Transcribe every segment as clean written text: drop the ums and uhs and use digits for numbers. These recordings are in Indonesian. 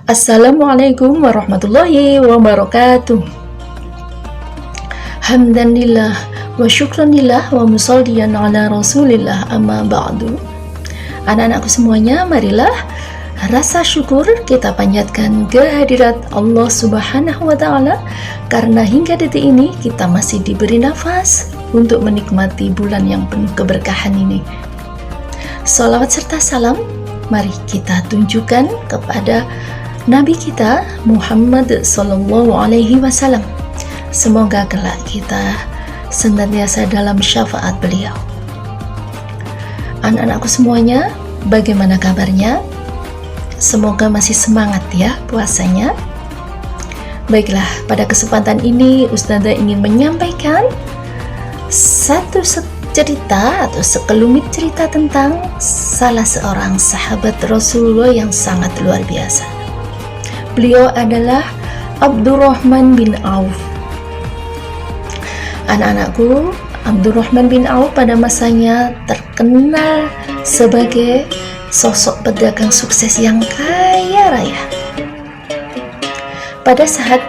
Assalamualaikum warahmatullahi wabarakatuh. Hamdanillah wa syukranillah wa musalliyan ala rasulillah amma ba'du. Anak-anakku semuanya, marilah rasa syukur kita panjatkan kehadirat Allah Subhanahu wa Ta'ala, karena hingga detik ini kita masih diberi nafas untuk menikmati bulan yang penuh keberkahan ini. Salawat serta salam mari kita tunjukkan kepada Nabi kita Muhammad Sallallahu Alaihi Wasallam. Semoga kelak kita senantiasa dalam syafaat beliau. Anak-anakku semuanya, bagaimana kabarnya? Semoga masih semangat ya puasanya. Baiklah, pada kesempatan ini Ustazah ingin menyampaikan satu cerita atau sekelumit cerita tentang salah seorang sahabat Rasulullah yang sangat luar biasa. Beliau adalah Abdurrahman bin Auf. Anak-anakku, Abdurrahman bin Auf pada masanya terkenal sebagai sosok pedagang sukses yang kaya raya. Pada saat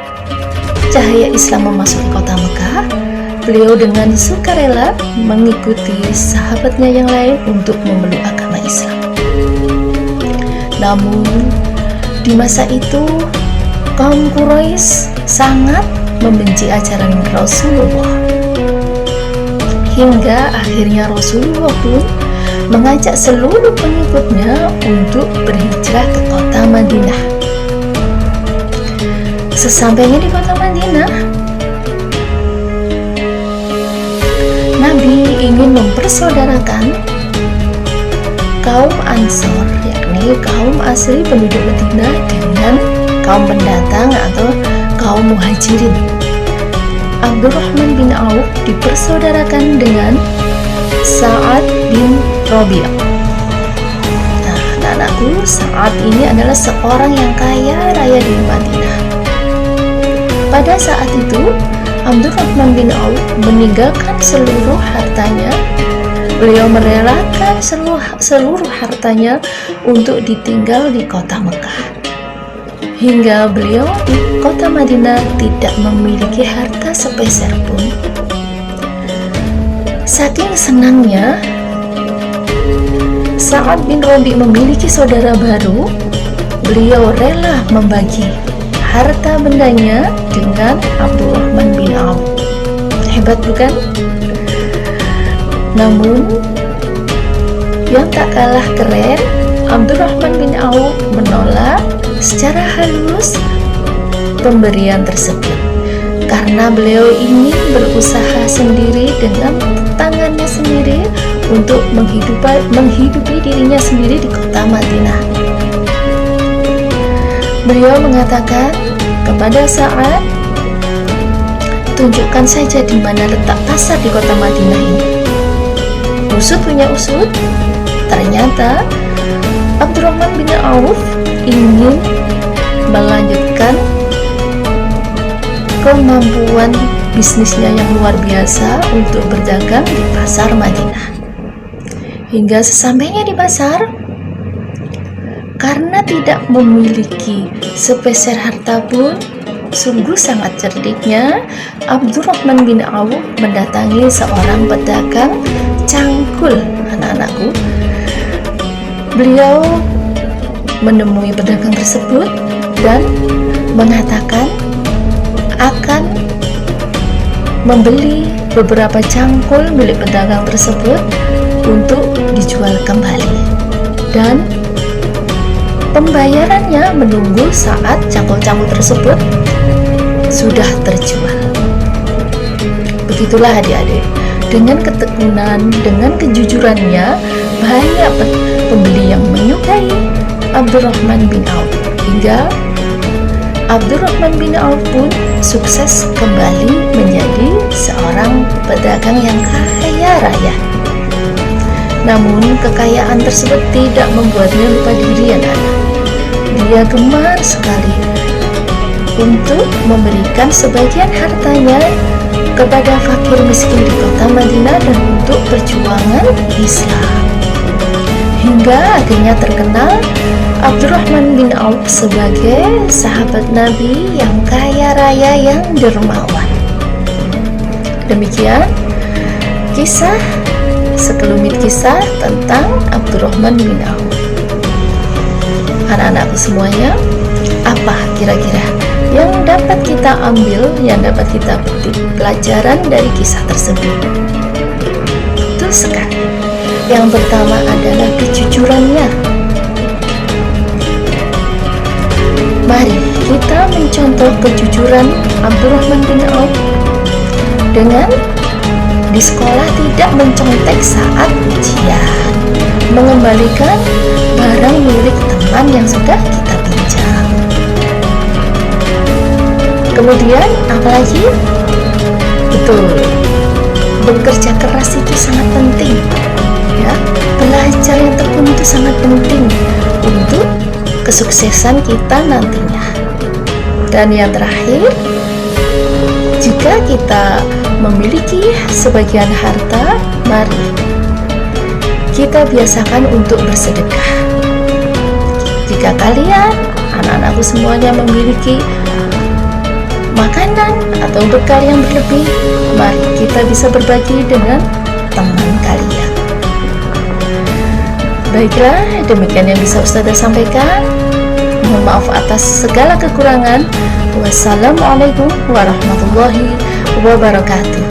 cahaya Islam memasuki kota Mekah, beliau dengan sukarela mengikuti sahabatnya yang lain untuk memeluk agama Islam. Namun, di masa itu, kaum Quraisy sangat membenci ajaran Rasulullah. Hingga akhirnya Rasulullah pun mengajak seluruh pengikutnya untuk berhijrah ke kota Madinah. Sesampainya di kota Madinah, Nabi ingin mempersaudarakan kaum Ansor, yakni kaum asli penduduk Madinah, dengan kaum pendatang atau kaum muhajirin. Abdurrahman bin Auf dipersaudarakan dengan Sa'ad bin Rabi'ah. Nah, anak-anakku, Sa'ad ini adalah seorang yang kaya raya di Madinah. Pada saat itu, Abdurrahman bin Auf meninggalkan seluruh hartanya. Beliau merelakan seluruh hartanya untuk ditinggal di kota Mekah. Hingga beliau di kota Madinah tidak memiliki harta sepeser pun. Saking senangnya Sa'ad bin Rabi memiliki saudara baru, beliau rela membagi harta bendanya dengan Abdurrahman bin Auf. Hebat bukan? Namun yang tak kalah keren, Abdurrahman bin Auf menolak secara halus pemberian tersebut, karena beliau ingin berusaha sendiri dengan tangannya sendiri untuk menghidupi dirinya sendiri di kota Madinah. Beliau mengatakan kepada Sa'ad, tunjukkan saja di mana letak pasar di kota Madinah ini. Usut punya usut, ternyata Abdurrahman bin Auf ingin melanjutkan kemampuan bisnisnya yang luar biasa untuk berdagang di pasar Madinah. Hingga sesampainya di pasar, karena tidak memiliki sepeser harta pun, sungguh sangat cerdiknya Abdurrahman bin Auf mendatangi seorang pedagang cangkul. Anak-anakku, beliau menemui pedagang tersebut dan mengatakan akan membeli beberapa cangkul milik pedagang tersebut untuk dijual kembali, dan pembayarannya menunggu saat cangkul-cangkul tersebut sudah terjual. Begitulah adik-adik, dengan ketekunan, dengan kejujurannya, banyak pembeli yang menyukai Abdurrahman bin Auf, hingga Abdurrahman bin Auf pun sukses kembali menjadi seorang pedagang yang kaya raya. Namun kekayaan tersebut tidak membuatnya lupa diri, anak-anak. Dia gemar sekali untuk memberikan sebagian hartanya kepada fakir miskin di kota Madinah dan untuk perjuangan Islam. Hingga akhirnya terkenal Abdurrahman bin Auf sebagai sahabat Nabi yang kaya raya yang dermawan. Demikian sekelumit kisah tentang Abdurrahman bin Auf. Anak-anakku semuanya, apa kira-kira yang dapat kita ambil, yang dapat kita petik pelajaran dari kisah tersebut? Betul sekali. Yang pertama adalah kejujurannya. Mari kita mencontoh kejujuran Abdurrahman bin Auf dengan di sekolah tidak mencontek saat ujian, mengembalikan barang milik teman yang sudah kita pinjam. Kemudian apalagi? Betul, bekerja keras itu sangat penting, ya. Belajar yang tekun itu sangat penting untuk kesuksesan kita nantinya. Dan yang terakhir, jika kita memiliki sebagian harta, mari kita biasakan untuk bersedekah. Jika kalian, anak-anakku semuanya, memiliki makanan atau bekal yang berlebih, mari kita bisa berbagi dengan teman kalian. Baiklah, demikian yang bisa Ustazah sampaikan. Mohon maaf atas segala kekurangan. Wassalamualaikum warahmatullahi wabarakatuh.